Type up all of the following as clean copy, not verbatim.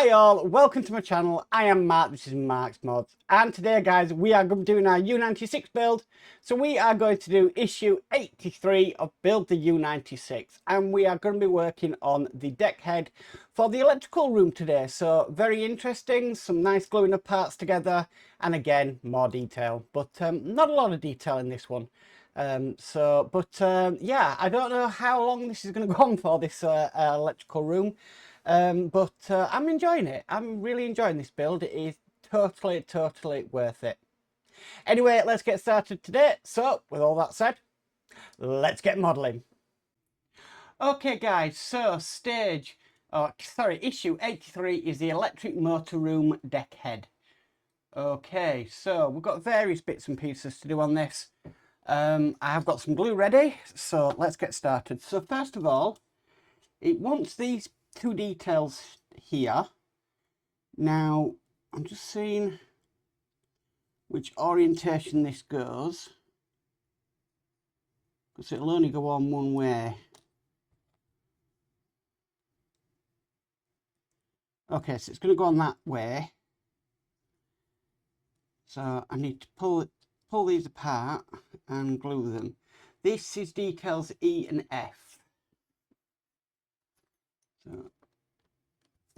Hi all, welcome to my channel. I am Mark, this is Mark's Mods, and today guys we are doing our U96 build. So we are going to do issue 83 of Build the U96, and we are going to be working on the Deckhead for the electrical room today. So very interesting, some nice gluing of parts together, and again more detail, but not a lot of detail in this one. Yeah, I don't know how long this is going to go on for, this electrical room. I'm enjoying it. I'm really enjoying this build. It is totally worth it. Anyway, let's get started today. So with all that said, let's get modeling. Okay guys, so issue 83 is the electric motor room Deckhead. Okay, so we've got various bits and pieces to do on this. I have got some glue ready, so let's get started. So first of all, it wants these two details here. Now I'm just seeing which orientation this goes, because it'll only go on one way. Okay, so it's going to go on that way, so I need to pull these apart and glue them. This is decals E and F. So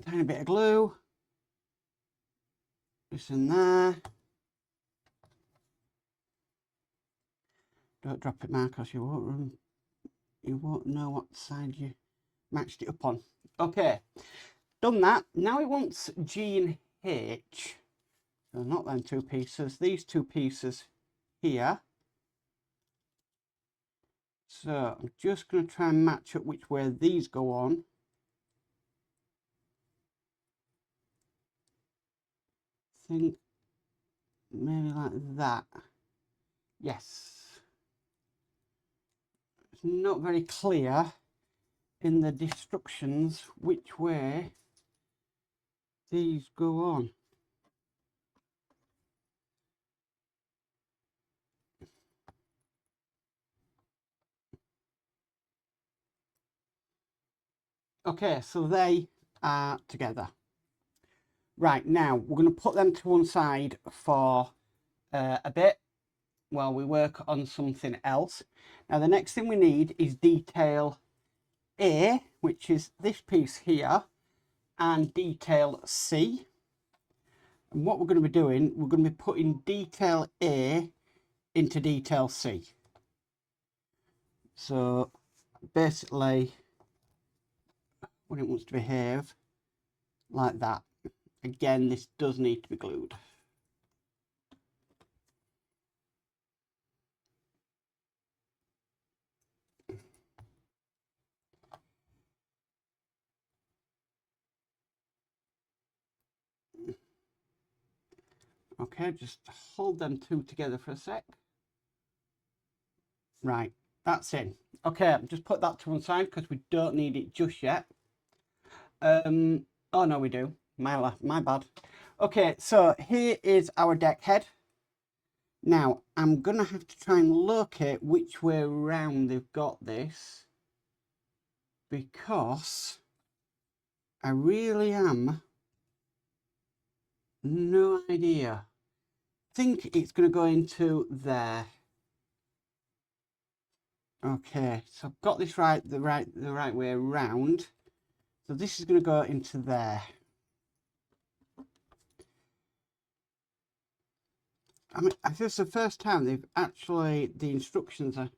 tiny bit of glue, this and there. Don't drop it, Marcos, you won't know what side you matched it up on. Okay, done that. Now it wants G and H. So not them two pieces, these two pieces here. So I'm just going to try and match up which way these go on. I think maybe like that. Yes. It's not very clear in the instructions which way these go on. Okay, so they are together. Right, now we're going to put them to one side for a bit while we work on something else. Now the next thing we need is detail A, which is this piece here, and detail C. And what we're going to be doing, we're going to be putting detail A into detail C. So basically when it wants to behave like that. Again, this does need to be glued. Okay, just hold them two together for a sec. Right, that's in. Okay, just put that to one side because we don't need it just yet. Oh no, we do. My bad. Okay, so here is our deck head. Now I'm gonna have to try and locate which way around they've got this, because I really am no idea. I think it's going to go into there. Okay, so I've got this the right way around. So this is going to go into there. I mean, this is the first time they've actually, the instructions are,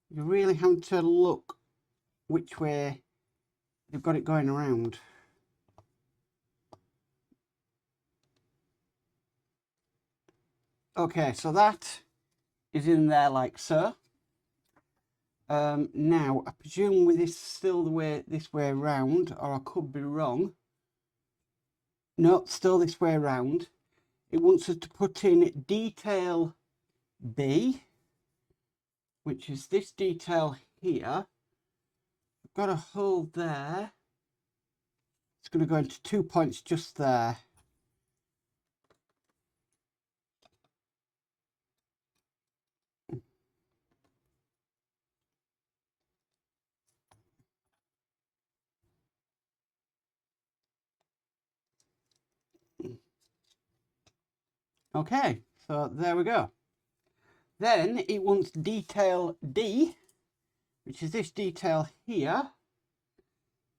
you really have to look which way they've got it going around. Okay, so that is in there like so. Now I presume with this still this way around, or I could be wrong. No, still this way around. It wants us to put in detail B, which is this detail here. I've got a hole there. It's going to go into 2 points just there. Okay, so there we go. Then it wants detail D, which is this detail here.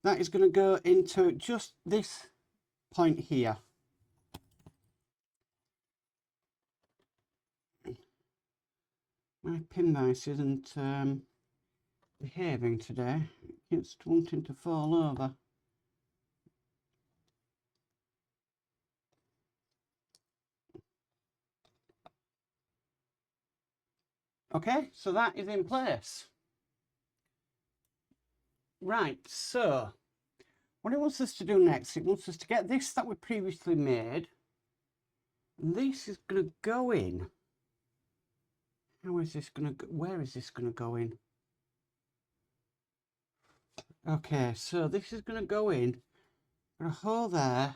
That is going to go into just this point here. My pin vise isn't behaving today. It's wanting to fall over. Okay, so that is in place. Right, so what it wants us to do next, it wants us to get this that we previously made. And this is going to go in. How is this going to go? Where is this going to go in? Okay, so this is going to go in. Got a hole there.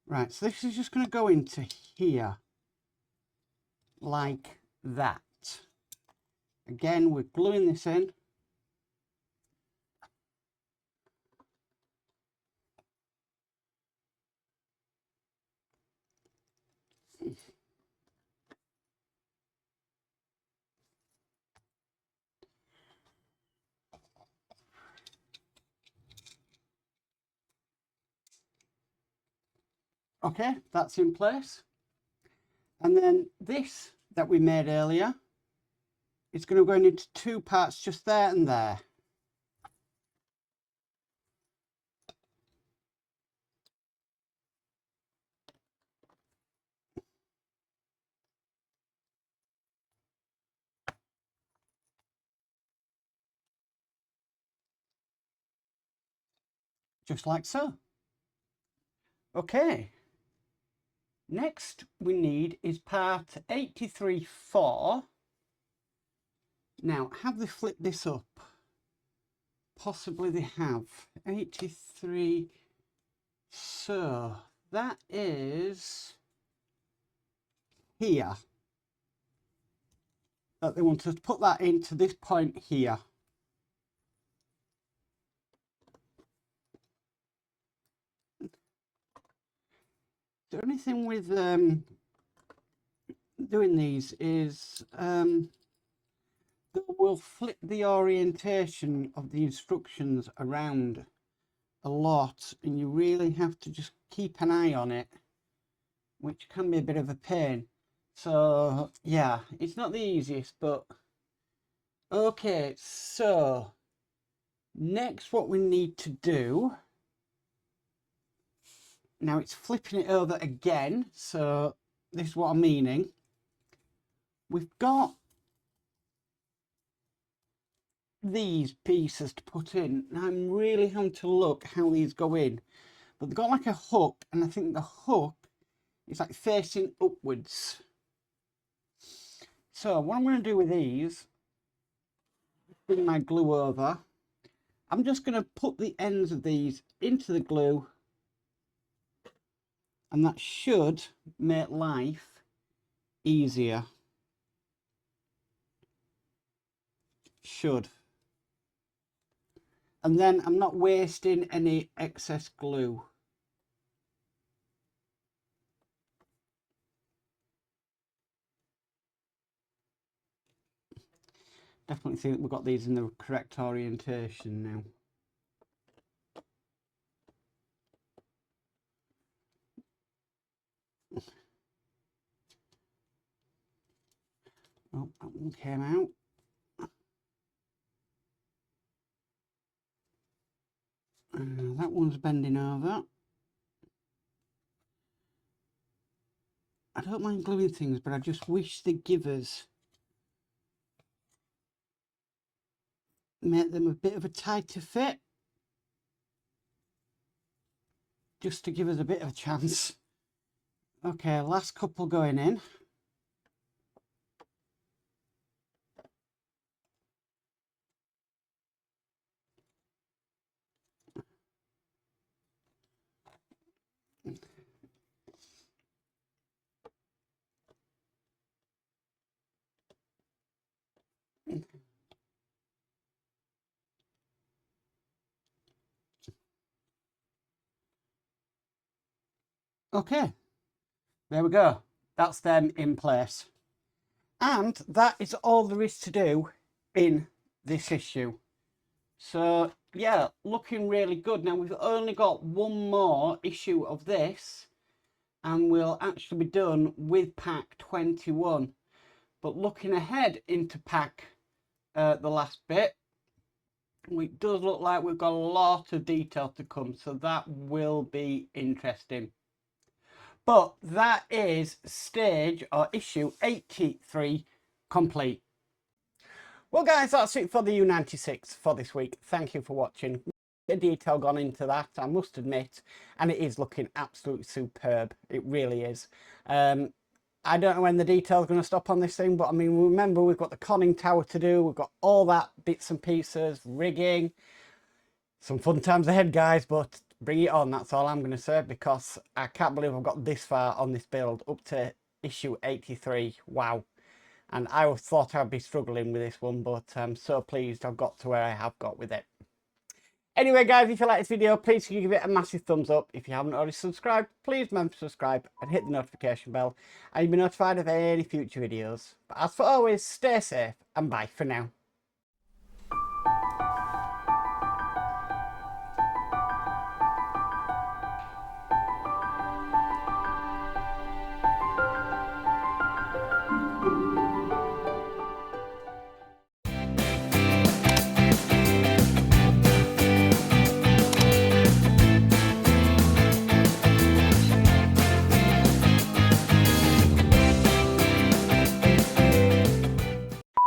Right, so this is just going to go into here. Like that. Again, we're gluing this in. Okay, that's in place. And then this that we made earlier, it's going to go into two parts just there and there. Just like so. Okay. Next we need is part 83.4. Now, have they flipped this up? Possibly they have. 83. So that is here. That they want to put that into this point here. The only thing with doing these is we'll flip the orientation of the instructions around a lot, and you really have to just keep an eye on it, which can be a bit of a pain. So yeah, it's not the easiest, but okay. So next what we need to do, now it's flipping it over again, so this is what I'm meaning. We've got these pieces to put in. Now I'm really having to look how these go in, but they've got like a hook, and I think the hook is like facing upwards. So what I'm going to do with these, bring my glue over, I'm just going to put the ends of these into the glue, and that should make life easier. Should. And then I'm not wasting any excess glue. Definitely think we've got these in the correct orientation now. Oh, that one came out. That one's bending over. I don't mind gluing things, but I just wish they'd give us, make them a bit of a tighter fit, just to give us a bit of a chance. Okay, last couple going in. Okay, There we go. That's them in place. And that is all there is to do in this issue. So yeah, looking really good. Now we've only got one more issue of this and we'll actually be done with pack 21. But looking ahead into pack the last bit, it does look like we've got a lot of detail to come, so that will be interesting. But that is stage or issue 83 complete. Well guys, that's it for the U96 for this week. Thank you for watching. The detail gone into that, I must admit, and it is looking absolutely superb. It really is. I don't know when the detail's going to stop on this thing, but I mean, remember we've got the conning tower to do, we've got all that bits and pieces, rigging, some fun times ahead guys, but bring it on, that's all I'm going to say, because I can't believe I've got this far on this build, up to issue 83, wow. And I thought I'd be struggling with this one, but I'm so pleased I've got to where I have got with it. Anyway guys, if you like this video, please give it a massive thumbs up. If you haven't already subscribed, please remember to subscribe and hit the notification bell, and you'll be notified of any future videos. But as for always, stay safe and bye for now.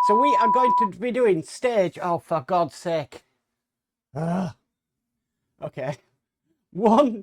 So we are going to be doing stage, oh for God's sake. Okay. 1,